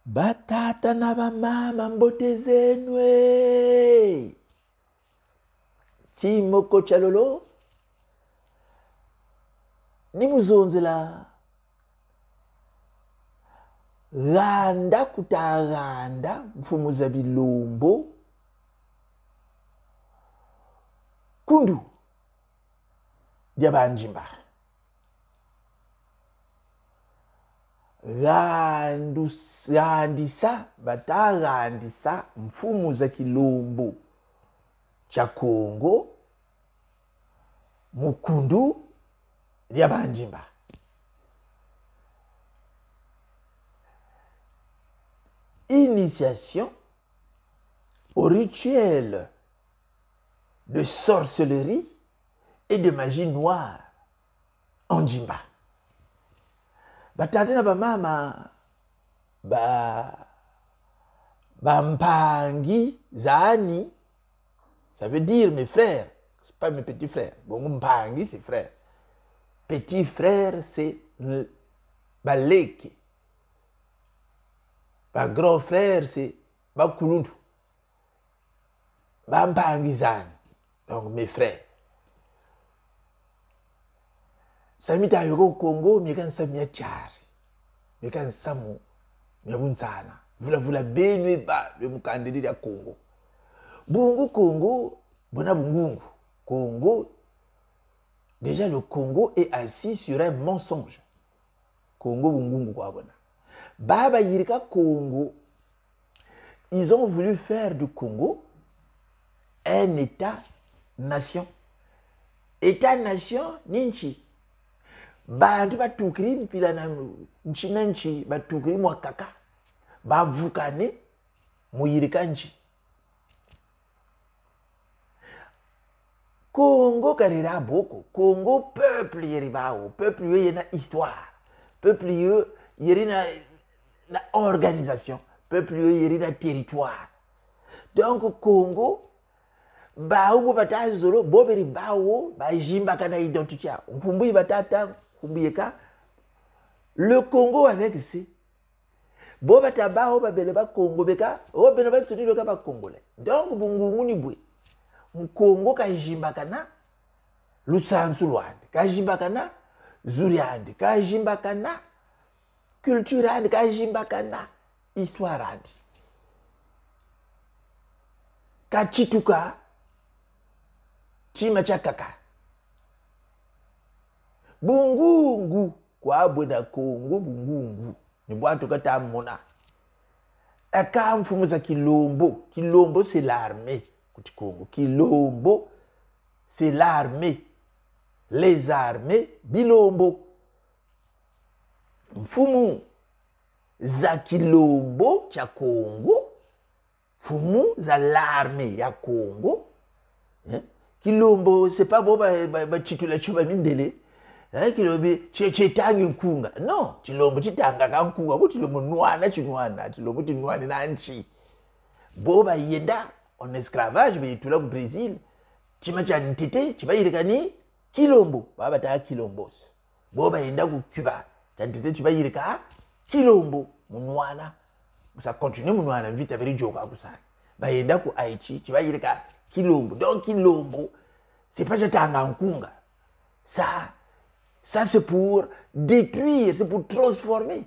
Batata na bamama mbote zenwe. Timoko chalolo. Ni muzonzela. Randa kutaranda mfumu za bilombo. Kundu. Diabanjimba. Randisa batarandisa mfumu za kilombo cha Kongo mukundu lya banjimba. Initiation au rituel de sorcellerie et de magie noire en Jimba. Batata na bamama mpangi zani, ça veut dire mes frères, c'est pas mes petits frères. Bon, mpangi c'est frère. Petit frère c'est baleke. Grand frère c'est bakulundu. Mpangi zani, donc mes frères. Samita yoko Congo mikan samia chari. Mikan samu miabunzana. Vula benwe ba le mukandidi ya Congo. Bungu Congo bona bungungu. Congo, déjà le Congo est assis sur un mensonge. Congo bungungu kwa bona. Baba yirika Congo. Ils ont voulu faire du Congo un État-nation. État-nation ninchi. Bantu batukiri mpila na nchi na nchi batukiri mwakaka bavukane muyirika nchi. Congo karira boko. Congo peuple yeribao. Peuple yena histoire. Peuple yerina na organisation. Peuple yerina territoire. Donc Congo bawo batazolo boberi bawo bajimba kana identité. Nkumbuyi batata kumbiyeka. Le Congo avec c'est boba tabao babele ba Congo beka o beno ba tsuni loka ba congolais. Donc bungungu ni bwe. Congo kajimba kana lusansu lwande, kajimba kana zuriande, kajimba kana culture ande, kajimba kana histoire ande. Kachituka chima chakaka. Bungungu kwa bweda Congo bungungu ni bwatu kata mona. Aka mfumu za kilombo. Kilombo c'est l'armée kuti Congo. Kilombo c'est l'armée. Les armées bilombo. Mfumu za kilombo cha Congo. Mfumu za l'armée ya Congo. Kilombo c'est pas bon ba chitula chuba mindele. Kilombo chetangi nkunga. Non, chilombo chitanga kankunga kuti chilombo nwana chinwana, chilombo chinwana na nchi. Boba yenda en esclavage mais tout là au Brésil. Chima cha ntete, chiba yirikani kilombo, baba ta kilombos. Boba yenda ku Cuba, ntete chiba yirika kilombo munwana. Ça continue munwana vite avec joka kusana. Ba yenda ku Haïti, chiba yirika kilombo. Donc kilombo c'est pas chatanga nkunga. Ça c'est pour détruire, c'est pour transformer.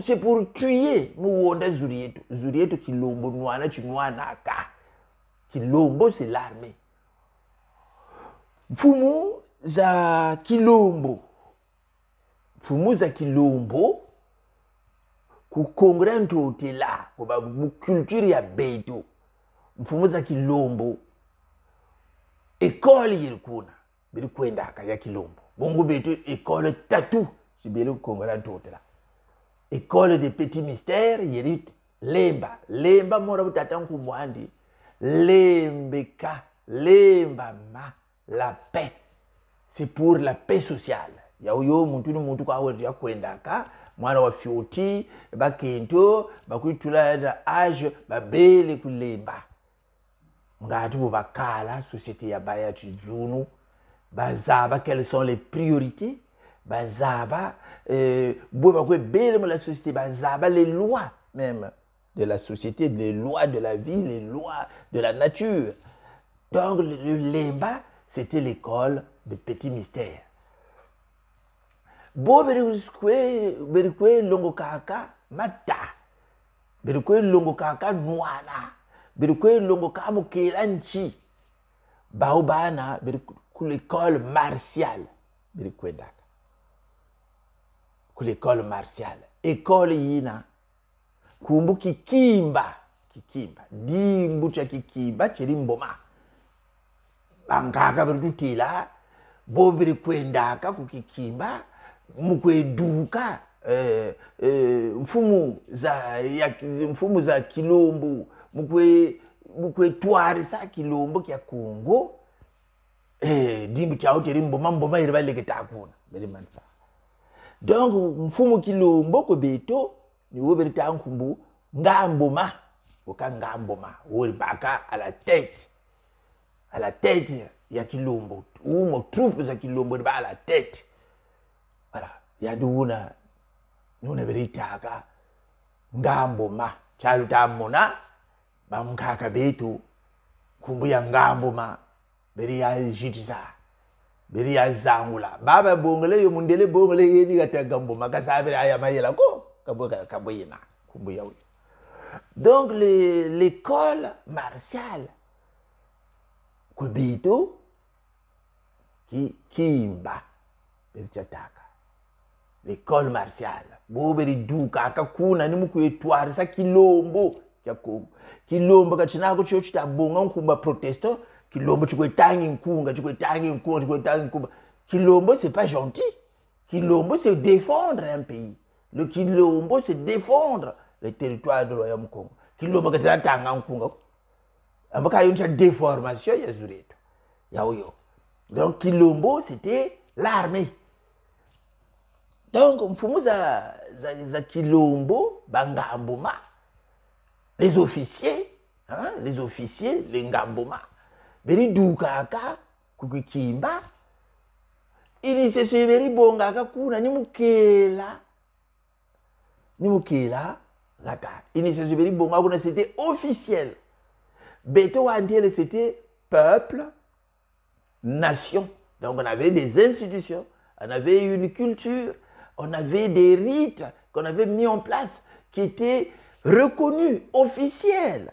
C'est pour tuer. Muwonda zurieto. Zurieto kilombo nwana chinwana ka. Kilombo c'est l'armée. Mfumu za kilombo. Mfumu za kilombo. Ku kongrentu otela. Kuba culture ya beto. Mfumu za kilombo. École yilkuna. Bili kwenda ya kilombo. Bongo beto école tatou. Sibili kongrentu otela. École des petits mystères, yérit lemba. Lemba mora butata nkumwandi. Lembeka. Lemba ma. La paix. C'est pour la paix sociale. Yaoyo muntu kwa wetu ya kwendaka. Mwana wa fioti. Bakento. Bakuitula da age. Babele kulemba. Ngati bakala. Société ya baya chizunu. Bazaba. Quelles sont les priorités? Bazaba. Boba kwe bele mo la société. Bazaba les lois. même de la société, les lois de la vie, les lois de la nature. Donc le Lemba, c'était l'école des petits mystères. Bo berikwe longo kaka mata. Berikwe longo kaka nuana. Berikwe longo kaka mukelanchi. Baobana berikwe l'école martiale. Berikwe daka. L'école martiale. École yina. Kumbu kikimba. Dimbu cha kikimba chirimboma. Bangaka berikutila. Bo berikwe ndaka kukikimba. Mukweduka mfumu za kilombo mukwetwarisa kilombo kya Kongo dimbu chao teri mboma iri baleketa kuna beri mansa. Donc mfumu kilombo ko beto ni wo beri tankumbu ngamboma oka ngamboma wo baka à la tête ya kilombo ou mo troupe za kilombo ba à la tête. Voilà, il y a d'ouna, nous ne veritaka, ngamboma, chaluta mona, bamkaka betu, kumbuya ngamboma, beria jitiza, beria zangula, baba bongole yo mundele bongole yeni gata ngamboma, kasabira ayamayela ko, kaboyena, kumbuya oui. Donc l'école martiale, kubeto, kimba, berichataka. L'école martiale. Boberi duka kakuna ni mukwetwarisa kilombo kya Kongo. Kilombo kachinako cho chitabonga nkumba protesto, kilombo chikwetangi nkunga, Kilombo c'est pas gentil. Kilombo c'est défendre un pays. Le kilombo c'est défendre le territoire du royaume Congo. Kilombo kachinatanga nkunga. Ambaka yoncha déformation ya zureto. Yaoyo. Donc kilombo c'était l'armée. Donc, mfumu za kilombo, bangamboma, les officiers, les ngamboma, beri dukaka, kukikimba, ini sese beri bongaka kuna, ni mukela, gata, ini sese beri bongaka kuna, c'était officiel. Beto Wandiele, c'était peuple, nation. Donc, on avait des institutions, on avait une culture, on avait des rites qu'on avait mis en place qui étaient reconnus, officiels.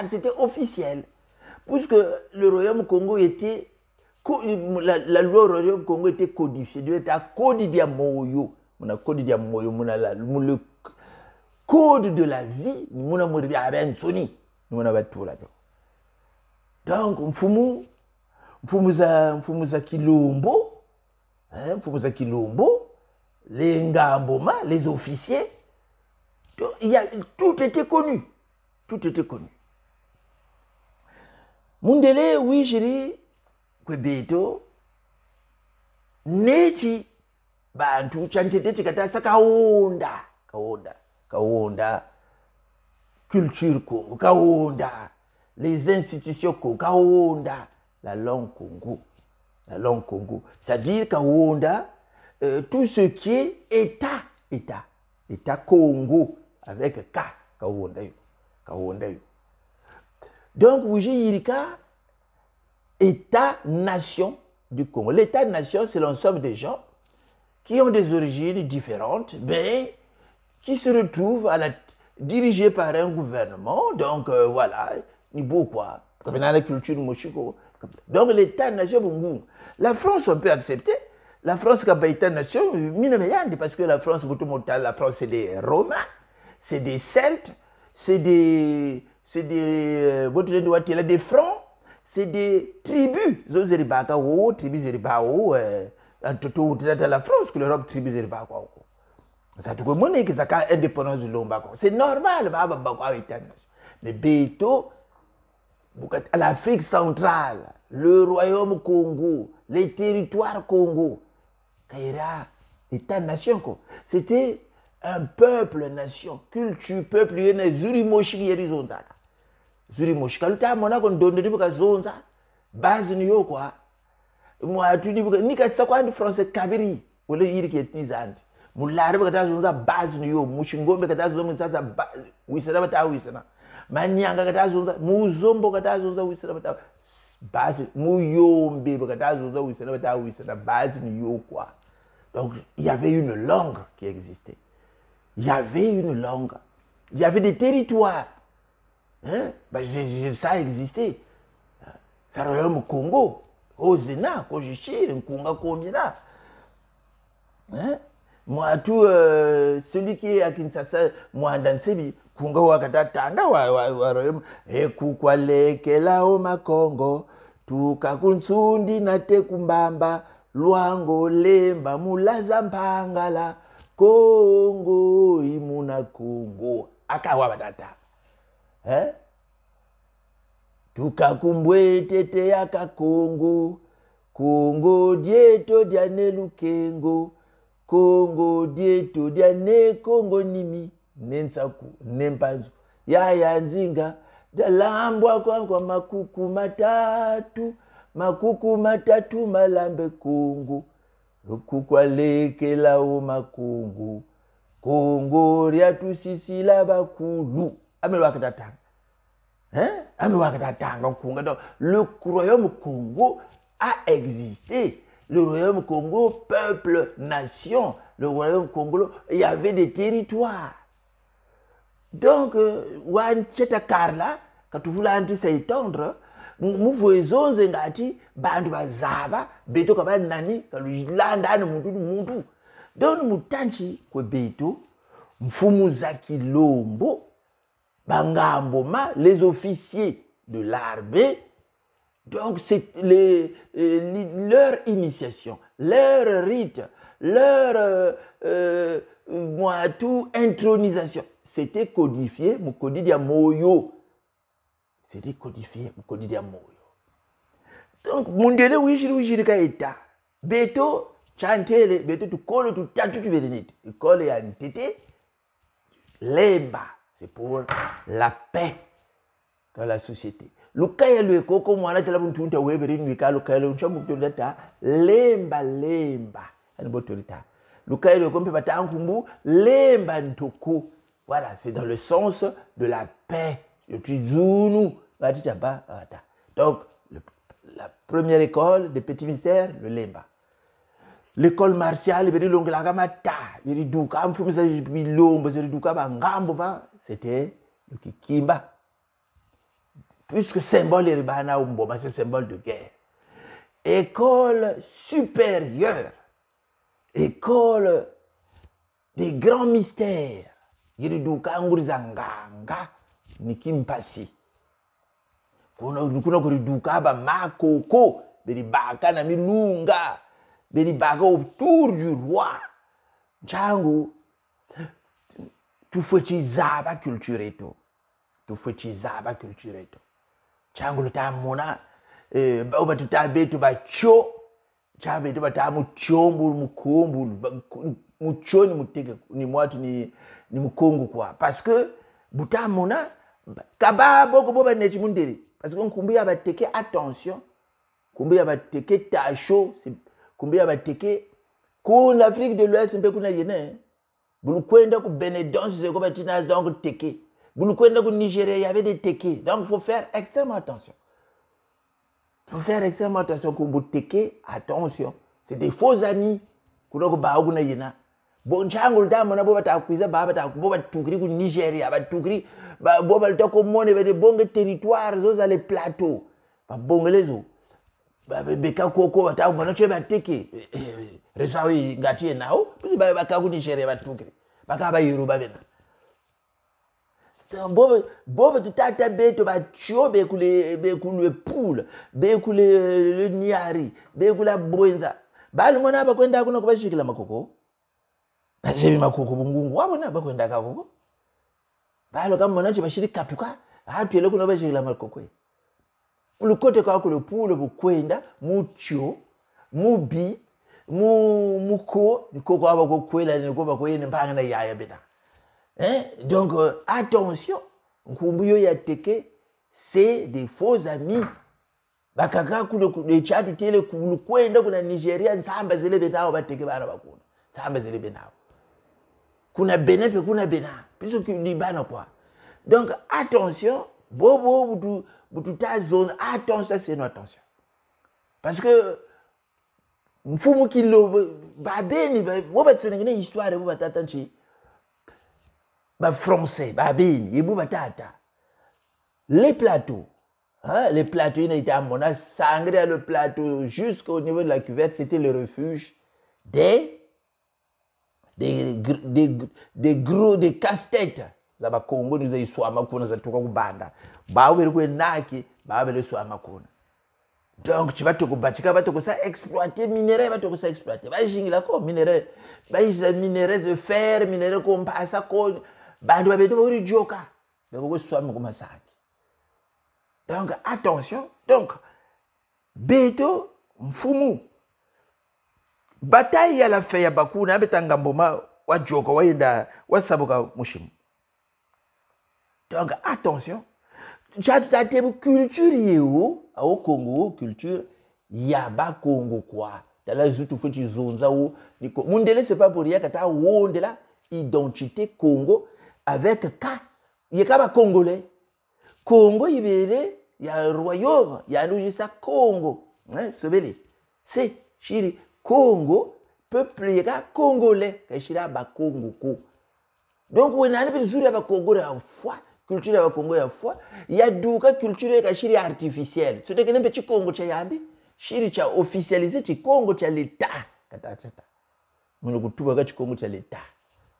C'était officiel. Puisque le royaume Congo était, la loi du royaume Congo était codifiée. Il était codifié moyo. Le code de la vie, donc, mfumu za kilombo, les ngamboma, les officiers, tout était connu. Mundele, oui, jiri, kwebeto, nechi, bantu, chantete, chikatasa, kaonda, culture Congo, kaonda, les institutions Congo, la langue Congo. C'est-à-dire Kaonda, tout ce qui est État Congo, avec K, Kaonda. Donc, Ouji Yirika, État-nation du Congo. L'État-nation, c'est l'ensemble des gens qui ont des origines différentes, mais qui se retrouvent dirigés par un gouvernement. Donc, voilà. Ni beau quoi, comme dans la culture mochiko. Donc l'État-nation, la France on peut accepter. La France comme État-nation, parce que la France c'est des Romains, c'est des Celtes, c'est des Francs, c'est des tribus. Tribus Zeribao, la France que l'Europe tribus Zeribao. Ça tout le monde est que ça a indépendance de l'Ombako. C'est normal, mais Beto, l'Afrique centrale, le royaume Congo, les territoires Congo, Kaira, État-nation, c'était un peuple-nation, culture, peuple, il y a Zurimoshi qui est zonza. Zurimoshi, quand tu as mon donné pour zonza, base ni quoi. moi tu ni ka sa kwa français kabiri wala yiri ke tnizandi mulare bakata zonza base niyo mushingombe kata zonza sasa wisana bata wisana manyanga kata zonza muzombo kata zonza wisana bata base muyombe bakata zonza wisana bata wisana base niyo quoi. Donc il y avait une langue qui existait. Il y avait une langue. Il y avait des territoires. Hein? Ben, ça existait. Ça royaume Congo, Ozena, Kojishir, Nkunga Komina. Hein? Moi, tout celui qui est à Kinshasa, moi, dans Sebi, Kunga Wakata Tanga, royaume, et Kukwale, Kelaoma Congo, Tukakunsundi Nate Kumbamba, Luango, Lemba, Mulaza Mpangala, Congo, Imuna Congo, Akawabatata. Hein? Tukakumbwe tete yaka Congo, Congo dieto diane lukengo, Congo dieto diane Congo nimi, nensaku, nempanzu, ya nzinga, dalambwa kwa makuku matatu malambe Congo, kukwaleke lao makongo, Congo riatu sisi la bakulu, amelwa katatanga. Hein? Donc, le royaume Congo a existé. Le royaume Congo, peuple, nation. Le royaume Congo, il y avait des territoires. Donc, wan cheta karla, quand tu voulais s'étendre, nous voyons zengati, bandu bazaba, beto kaba nani, kalujilanda na mundu. Donc, mutanchi kwe beto, mfumu zaki lombo, Bangamboma, les officiers de l'armée, donc c'est leur initiation, leur rite, leur intronisation, c'était codifié, Mukodidia Moyo. C'était codifié, Mukodidia Moyo. Donc, Mundele Wishiri Kaita, Beto, Chantele, Beto, tu colles, tu tatu, tu vénénite, tu colles et antité, Lemba. C'est pour la paix dans la société. Lukaya lueko ko mwana tela buntunta weberi nwika lukaya luncha mutoleta lemba ani botolita. Lukaya lueko mpe batankumbu lemba ntoko. Voilà, c'est dans le sens de la paix. Le trizunu batitaba ata. Donc la première école des petits mystères, le lemba. L'école martiale, il y a des douka, c'était le Kikimba. Puisque symbole c'est symbole de guerre. École supérieure, école des grands mystères. Il y a des douka, Nikimpasi. Kuna douka, makoko, des baka na milunga. Beribaga autour du roi. Django, tu fotizaba cultureto. Tu fotizaba cultureto. Django ta mona, ba tu tabe tu ba cho. Chabe tu ba ta mu chombu mukombu, mucho ni mutege ni mwatu ni mukongo quoi. Parce que buta mona kaba boko boba neti mundere. Parce que kumbi ya ba teke attention. Kumbi ya ba teke tacho, c'est Kumbia bateke ko l'Afrique de l'Ouest mpe kuna yene bulukwenda ku Benedon c'est comme tina donc teke bulukwenda ku Nigeria il y avait des teke donc il faut faire extrêmement attention. Il faut faire extrêmement attention ku buteke attention c'est des faux amis kuna ko ba kuna yena bon chango ndamo na boba takwiza baba takuboba tukiri ku Nigeria ba tukiri ba boba litako mone be de bonge territoire zo za les plateaux ba bongelezo beka koko bata mwana chwe bateke resawi ngati nao pusi baka kunishere batukire baka ba Yoruba bena bobo tutata beto ba chobe kule poule be kule le niari be kula bwenza bali mwana bakwenda kuna kubashikila makoko bazebi makoko bungungu wabona bakwenda kakoko balo kama mwana chwe bashiri katuka hatwele kuna bashikila makoko Ulukote kwa kule pule bukwenda mucho mubi muko niko kwa bako kwela niko bako yene mpanga na yaya beta donc attention nkumbuyo ya teke c'est des faux amis bakaka kule chatu tele kwenda kuna Nigeria nsamba zile benao bateke bana bakuna nsamba zile benao kuna Benin kuna Benin puisque ni bana quoi. Donc attention bobo butu ta zone attention c'est une attention parce que mfumu kilo babeni bo batsonengene histoire bo batata nchi ba français babeni yebu batata les plateaux. Hein, les plateaux, il était à Mona, sangré le plateau jusqu'au niveau de la cuvette, c'était le refuge des gros, des casse-têtes. Zaba Congo nous a eu swama kuna za tuka kubanda. Bawe rikwe naki, bawe le swama kuna. Donc tu vas te kubatika, va te ça exploiter minerai, va te ça exploiter. Va jingila ko minerai, va minerai de fer, minerai comme passa ko, ba do beto uri joka. Donc swama kuma saki. Donc, attention. Donc, Beto, Mfumu. Bataille ya la fe ya bakuna, betanga mboma, wajoko, wayenda, wasabuka mushimu. Donc, attention. Tchatebu culture yeo, au Congo, culture, yaba Congo quoi. Tala zutu futi zonza ou, mundele c'est pas pour rien, kata wondela, identité Congo, avec K. Yekaba Congolais. Congo, il y a un royaume, il y a un ça Congo. Hein, c'est Chiri. Congo, peuple yeka congolais, kashira ba Congo ko. Donc, on a un peu de Congo à foi, culture à Congo à foi, il y a douka culture kashiri artificielle. C'est que un petit Congo chayambi, Chiri cha officialisé chi Congo cha l'État. Kata chata. Mon kutuba ka chi Congo cha l'État.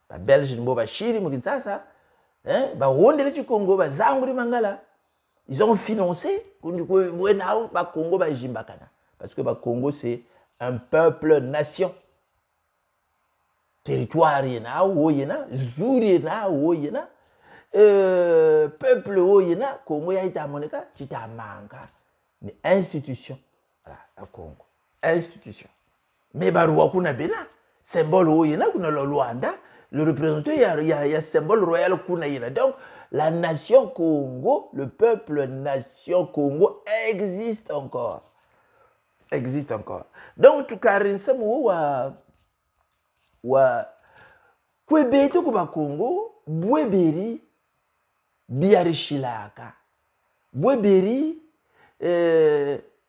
Ba Belge mbo ba Chiri mo kintsasa. Hein, ba wonde le Congo ba zanguri mangala. Ils ont financé ba Congo ba jimbakana parce que ba Congo c'est un peuple nation. Territoire yena wo yena, zuri yena wo yena. Peuple wo yena, Congo ya ita moneka chita manga. Ni institution. Voilà, la Congo. Institution. Mais ba roi kuna bena, symbole wo yena kuna lo Luanda. Le représentant, il y a symbole royal kuna yena. Donc, la nation Congo, le peuple nation Congo existe encore. Existe encore. Donc, tu karinsa wa kwebeto kuba Congo, bweberi biarishilaka. Bweberi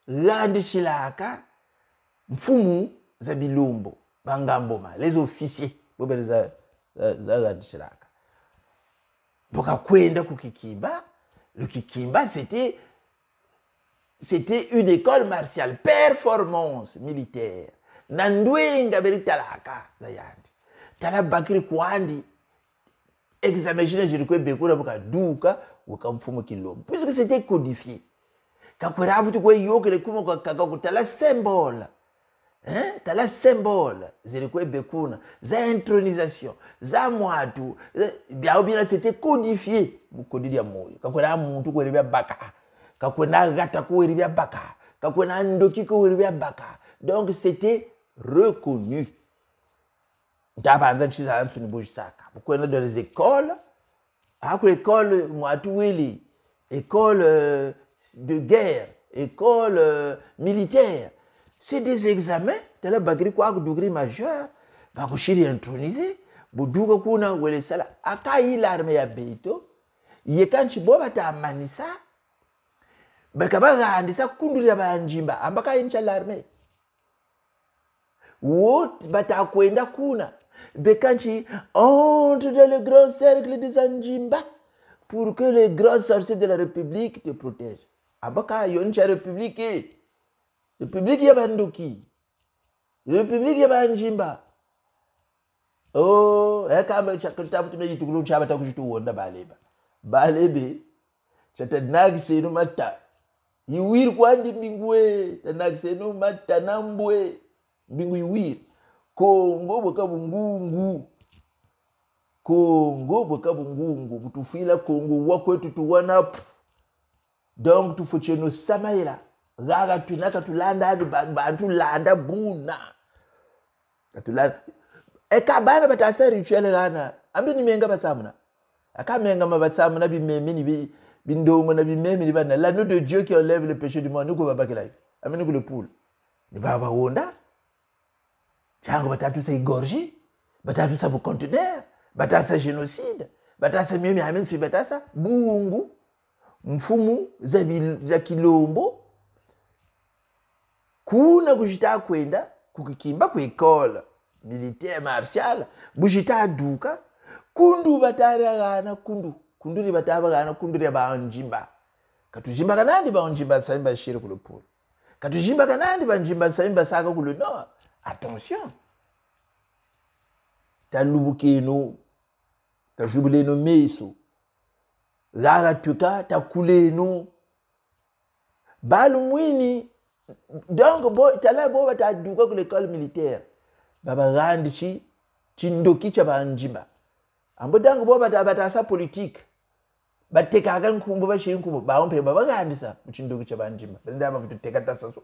randishilaka mfumu za bilombo, bangamboma, les officiers, bweberi za randishilaka. Boka kwenda kukikimba, le kikimba c'était une école martiale, performance militaire. Nandwenga beri talaka zayandi. Tala bakiri kwandi examiner je le bekura boka duka wakamfumo kilombo. Puisque c'était codifié. Kakwera vutu kwe yoke le kumo kakakutala symbole. Hein? Tala symbole, zélikwe bekuna, za intronisation, za mwatu, bien c'était codifié, codidia moyo. Kakwena muntu ko ribya baka, kakwena gata ko ribya baka, kakwena ndoki ko ribya baka. Donc c'était reconnu. Ndabanza nchiza nsuni bujisaka. Bukwena dans les écoles, ako école mwatu wili, école de guerre, école militaire. C'est des examens de la bagri kwa degré majeur, ba kushiri intronisé, buduga kuna wele sala akai l'armée ya Beto, yekanchi boba ta manisa, bakabaga andisa kunduri ya banjimba, ambaka incha l'armée. Wot bata kwenda kuna, bekanchi entre dans le grand cercle des anjimba pour que les grands sorciers de la République te protègent. Ambaka yoncha République. Le public y a banduki. Le public y a banjimba. Oh, kama chakata futu meji tukulu chaba takushitu wonda baleba. Balebe. Chata nagi senu mata. Iwir kwandi mbingwe. Tanagi senu mata nambwe. Mbingu iwir. Kongo boka bungungu. Kongo boka bungungu. Butufila Kongo wakwetu tuwana. Donc tufuche no samaila. Gaga tunaka tulanda bantu landa buna katulanda ekabana batasa rituel gana ambi ni menga batsamuna akamenga mabatsamuna bimeme ni bindongo na bimemi libana l'anneau de Dieu qui enlève le péché du monde niko babakela ameni le poule ni baba wonda chango batatu sa igorji batatu sa conteneur batasa génocide batasa mimi ameni si batasa bungu mfumu za kilombo kuna kujita kwenda kukikimba ku école militaire martiale bujita duka kundu bataragana kundu li batabagana kundu li banjimba katujimba kanandi banjimba saimba shire ku le pôle katujimba kanandi banjimba saimba saka ku le nord attention talubukeno tajubuleno meso lara tuka takuleno balumwini donc bo tala bo bata duka ku l'école militaire baba randi chi ndoki cha banjimba ambo dango bo bata sa politique bateka kan kumbo bashiri kumbo baompe baba randi sa chi ndoki cha banjimba benda bavutu teka tasa so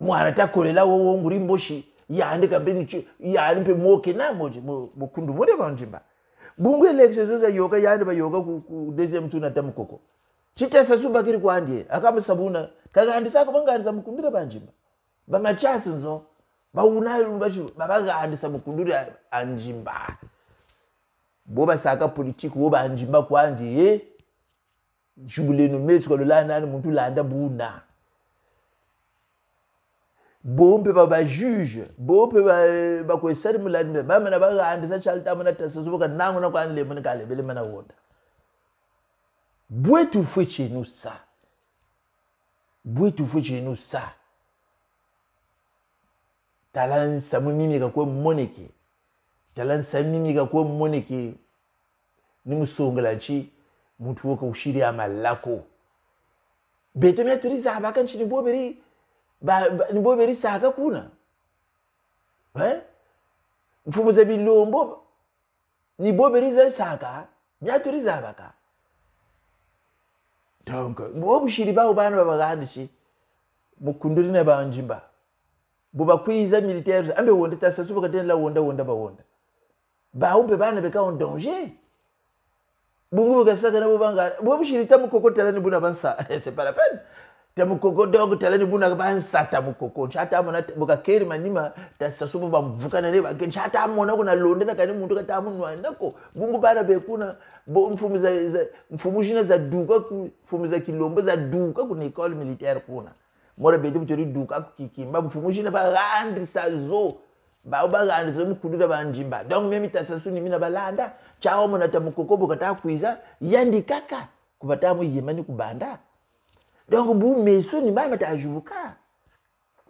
mwana takolela wo nguri mboshi yandi kambeni chi yandi pe moke na moje bokundu mode banjimba bungu election za yoga yandi ba yoga ku deuxième tour na tamukoko chitesa subakiri kwandie akamusabuna kakandisa kubangandisa mukundira banjimba bamachasi nzo bauna bacho babagandisa mukundira anjimba boba saka politique boba anjimba kwandie jubuleno mesko lolana muntu landa buna bombe baba juge bombe ba ko sari mulani bama na bagandisa chalta mona tasasubuka nangu na kwanle mun kale bele mana wonda bwetu fwe chez nous ça bwetu fwe chez nous ça talan samumimi ka ko moneke talan samumimi ka ko moneke ni musongala chi mutu woka ushiri amalako beto mya turiza abaka chini boberi ni boberi saka kuna mfumo za bilombo ni boberi za saka mya turiza abaka donc bobu shiri ba ubana babagandisi mukunduri na banjimba buba kwiza militaires ambe wonde tasasuba katela wonda ba umbe bana beka en danger bungu gasaka na bubanga bobu shiri tamukokotela ni buna bansa c'est pas la peine tamukokotela talani buna bansa tamukoko chata mona buka keri manima tasasuba bamvuka na leba ken chata mona kuna londe na kani muntu katamunwa nako bungu bana bekuna bo mfumu jina za duka ku mfumu za kilombo za duka ku école militaire kuna mora betu mtori duka ku kikimba mfumu jina ba randi sazo ba randi zo mukudura banjimba donc mimi tasasuni mina balanda chao mona tamukokobo kata kuiza yandi kaka kubatamu yemani kubanda donc bu meso ni ba matajubuka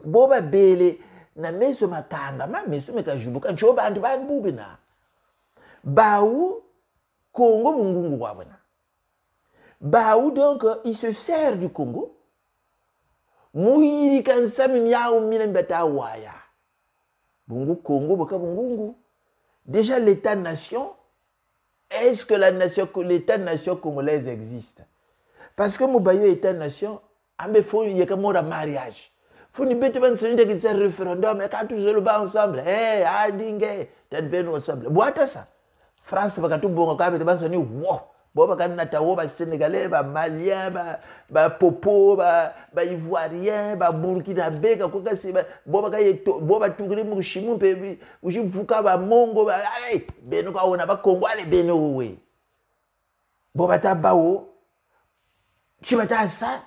boba bele na meso makanga ma meso mekajubuka nchoba anti ba mbubina baou Congo bungungu wabona. Baou donc il se sert du Congo. Muiri kansami miao mina mbata waya. Bungu Congo boka bungungu. Déjà l'état-nation, est-ce que l'état-nation congolaise existe? Parce que Moubayo état-nation, ambe faut yekamora mariage. Faut ni bete ban sonite ki sa référendum et quand tout se le bat ensemble. Adinge, t'advenu ensemble. Boata ça. France bakatu bongo kabe tebanso ni wo bo bakana tawo ba sénégalais ba malien ba popo ba ivoirien ba burkinabé ka koka si bo bakayeto bo batungiri mu shimu pe ujivuka ba mongo ba allez beno ka ona ba Congo ale beno we bo batabawo kibata sa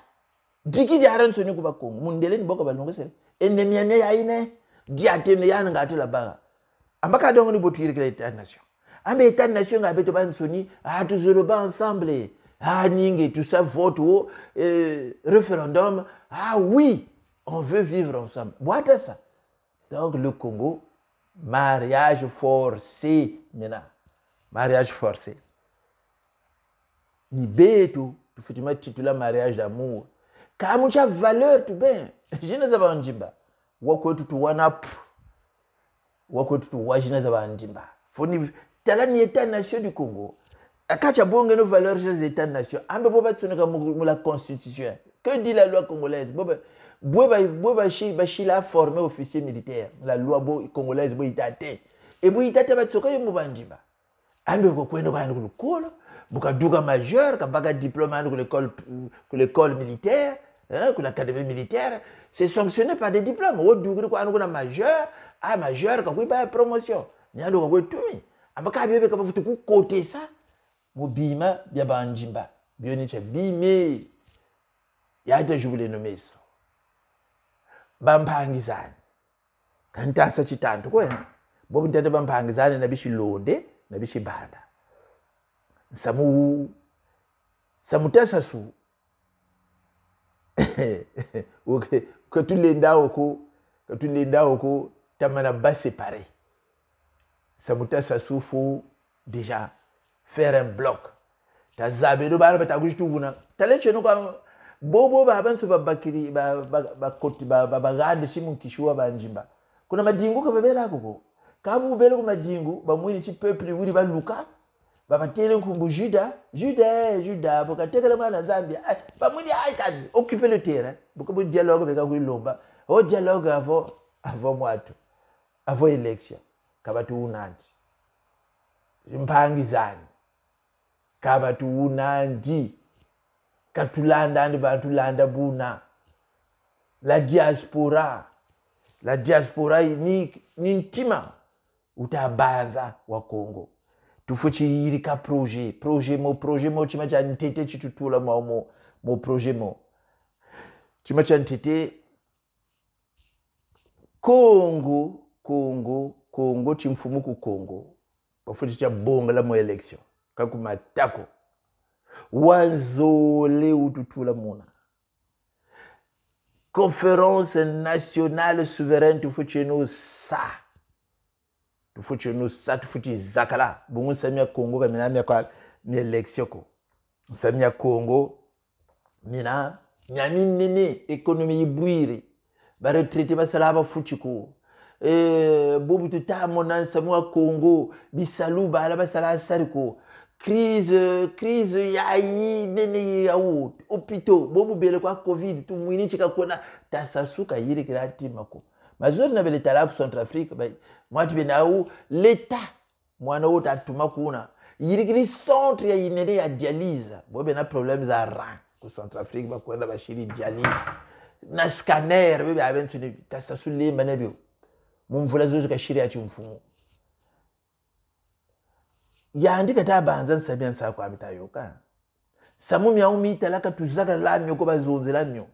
diki jaran soni ku ba Congo mundele ni boko ba longo sere enemiane yaine diatene yana ngati la ba ambaka dongo ni botiri kile nation. Ambe état nation nga beto ban soni tous le ba ensemble ninge tout ça vote référendum oui on veut vivre ensemble boîte ça donc le Congo mariage forcé maintenant mariage forcé ni beto tu fitima titula mariage d'amour kamucha valeur tout bien je ne sais pas njimba wako tu wanap wako tu wajina za bandimba foni talani état-nation du Congo. Akacha bonge nos valeurs des états-nation. Ambe boba tsunika mu la constitution. Que dit la loi congolaise? Boba shi la formé officier militaire. La loi congolaise bo itate. Et bo itate ba tsoka yo mubanjiba. Ambe ko kwendo ba ngulu kolo. Bukaduka majeur, Kabaga diplôme que l'école militaire, hein, que l'académie militaire, c'est sanctionné par des diplômes. Au degré quoi, on a majeur, à majeur, quand on a promotion. Il y a donc tout mis. Amaka bébé quand vous te côté ça, mo bima ya banjimba, bioniche bime. Ya ita je voulais nommer ça. Bampangizani. Kantasa chitanto ko. Bobu ntata bampangizani na bishi londe, na bishi banda. Samutasa su okay que tu lenda oko tamana bas séparé samutasa su faut déjà faire un bloc ta zabero ba ba tagushi tuguna taleche no kwa bobo ba bantu babakiri ba koti ba gade shimu kishua banjimba kuna madingu ka bebela koko kabu bele ko madingu ba mwini chi peuple wuri ba luka babatele nkumbu Juda bokatekela mwana Zambia bamuni aikani occuper le terrain beaucoup de dialogue beka kulomba o dialogue avant mwatu avant élection kabatu unandi impangizani kabatu unandi katulanda ndi batulanda buna la diaspora ni ntima utabanza wa Congo tufuchi yirika projet mo chima cha ntete chitutula mo projet mo chima cha ntete Congo chimfumu ku Congo bafuchi cha bonga la mo election kakuma tako wanzole ututula mona conférence nationale souveraine tufuchi no sa tufuti zakala bungu samia Congo ba minamia kwa ni election ko samia Congo mina nyami nene économie ibwiri ba retraité ba sala ba futi ko bobu tutamona samua Congo bisalu ba la ba sala sariko crise yayi nene yawo hôpitaux bobu bele kwa covid tu mwini chika kona tasasuka yiri kiratima ko mazuri na bele talaku Centrafrique ba mwati benaou l'état mwana wota tumakuna yirikiri centre ya inene ya dialyse bobe na problème za rein ku Centrafrique ba kwenda bashiri dialyse na scanner bebe abentu ne tasasule manebyo mumvula zozo ka shiri ya chimfumu ya andika tabanza nsabya nsako abitayo ka samumi yaumi talaka tuzaka lamyo ko bazonze lamyo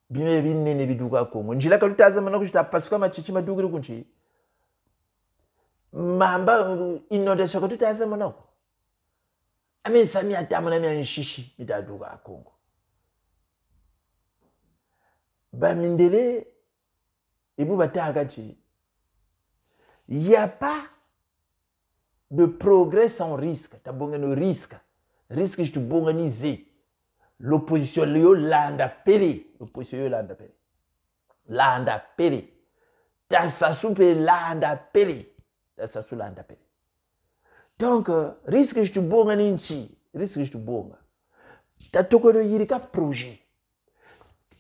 bime binene biduka Kongo njila ka tutazama na kushita pasuka machichi madugiri kunchi mamba inondesha ko tutazama nako ame sami atamana mi anshishi mitaduka Kongo ba mindele ibu bataka chi il y a pas de progrès sans risque tabonga no risque je tubonga ni ze l'opposition yo landa peli landa peli tasasu pe landa peli donc risque je tubonga ni nchi risque je tubonga tatoko do yirika projet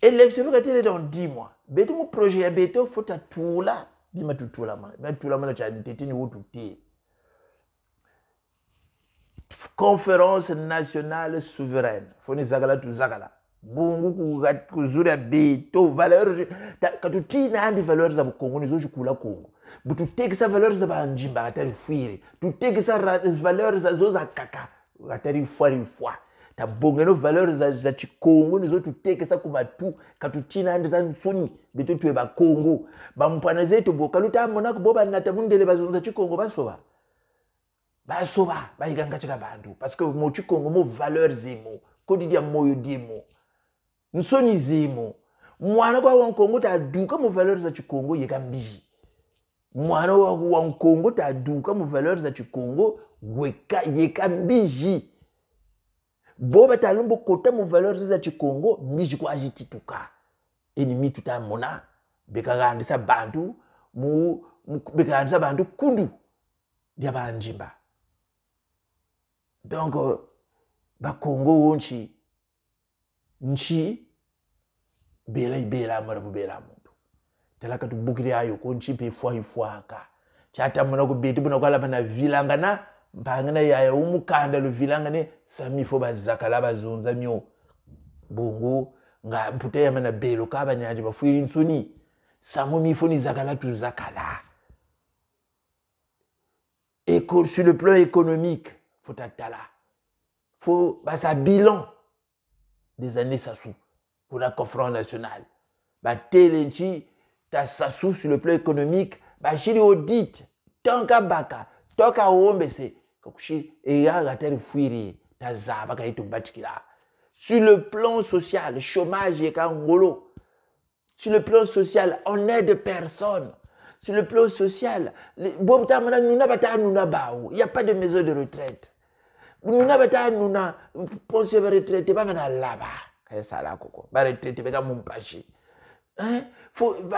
élection ka tele dans 10 mois betu mo projet ya beto fota tula bima tutula mana cha ntetini wotu tie conférence nationale souveraine foni zagala tu zagala bungu kuzura beto valeurs katutina andi valeurs za Kongo nizo chukula Kongo butu tekisa valeurs za banjimba atari fuire tu tekisa valeurs za zoza kaka atari fuari fwa tabonga no valeurs za chikongo nizo tu tekisa kumatu katutina andi za nsoni beto tuwe ba Kongo bampana zetu bokaluta mona kuboba natabundele bazonza chikongo basoba bayiganga chika bantu parce que mo chikongo mo valeurs zimo kodidia moyo dimo nsoni zimo mwana kwa wankongo ta duka mo valeurs za chikongo yeka mbiji mwana wa wankongo ta duka mo valeurs za chikongo weka yeka mbiji boba talumbo kota mo valeurs za chikongo mbiji kwa ajitituka enimi tutamona bekagandisa bantu mu bekagandisa bantu kundu dia banjimba. Donc, ba Congo wonchi nchi bela marabu bela muntu talaka tu bukiri ayo ko nchi pe fwa ifwaka chata mona ko beti buna kwala bana vilangana Bangana ya umukanda le vilangane sami fo bazakala bazonza myo. Bongo nga mpute ya mana belo kaba nyaji ba fuiri nsuni. Samo mi fo ni zakala tu zakala. Sur le plan économique, faut tatala. Faut sa bilan des années Sassou pour la conférence nationale. Ba telenchi ta Sassou sur le plan économique, ba chiri audit tanka baka, toka ombese kokushi e ya gateri fuiri ta zaba ka ito batikila. Sur le plan social, le chômage est ngolo. Sur le plan social, on aide personne. Sur le plan social, il n'y a pas de maison de retraite. Nous n'avons pas de pension de retraite. Pas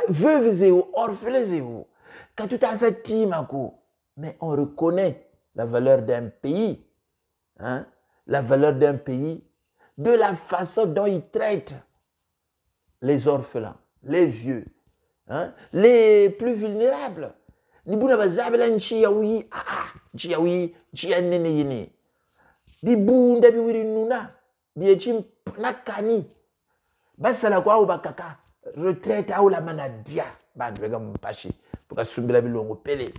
veuves orphelins. Quand tu as cette team, mais on reconnaît la valeur d'un pays. Hein? La valeur d'un pays de la façon dont il traite les orphelins, les vieux. Hein? Les plus vulnérables. Ni buna bazabela nchi ya wi nchi ya wi nchi ya nene yene. Di bunda bi wiri nuna bi echi nakani. Basala kwa ubakaka retraite au la manadia bantu bega mpashi buka sumbila bilongo pele.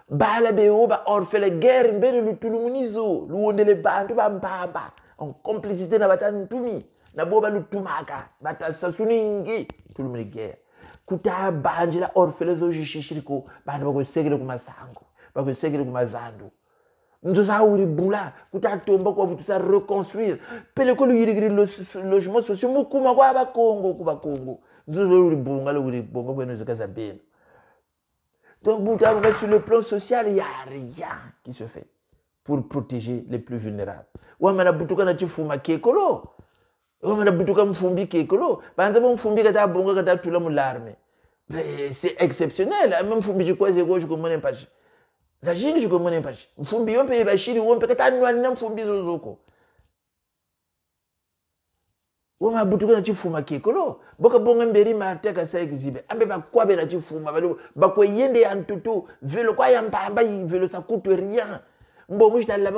Bala be oba orfele guerre mbele lutulumunizo luondele bantu ba mpamba en complicité na batantumi. Na boba lutumaka bata sasuningi tulumri guerre kuta banjila orfelezo jishishiriko bantu bakosegele kumasango bakosegele kumazandu nzo sa uri bula kuta tomba kwa vutu sa reconstruire pele ko luyirigiri logement social mukuma kwa bakongo kuba Kongo nzo uri bunga lo uri bongo bweno zikaza beno. Donc sur le plan social il y a rien qui se fait pour protéger les plus vulnérables. Wa mana butuka na chifuma kekolo. C'est exceptionnel. Même Fumbi, je crois que je comprends pas. Je comprends pas. Fumbi, on peut bachir, on peut être Fumbi Zozoko. On m'a boutuka na chifuma kekolo. Boka bonga mberi marte ka sa exhibe. Ambe ba kwa be na chifuma ba ko yende antutu velo kwa yamba amba velo ça coûte rien. Mbo mujita là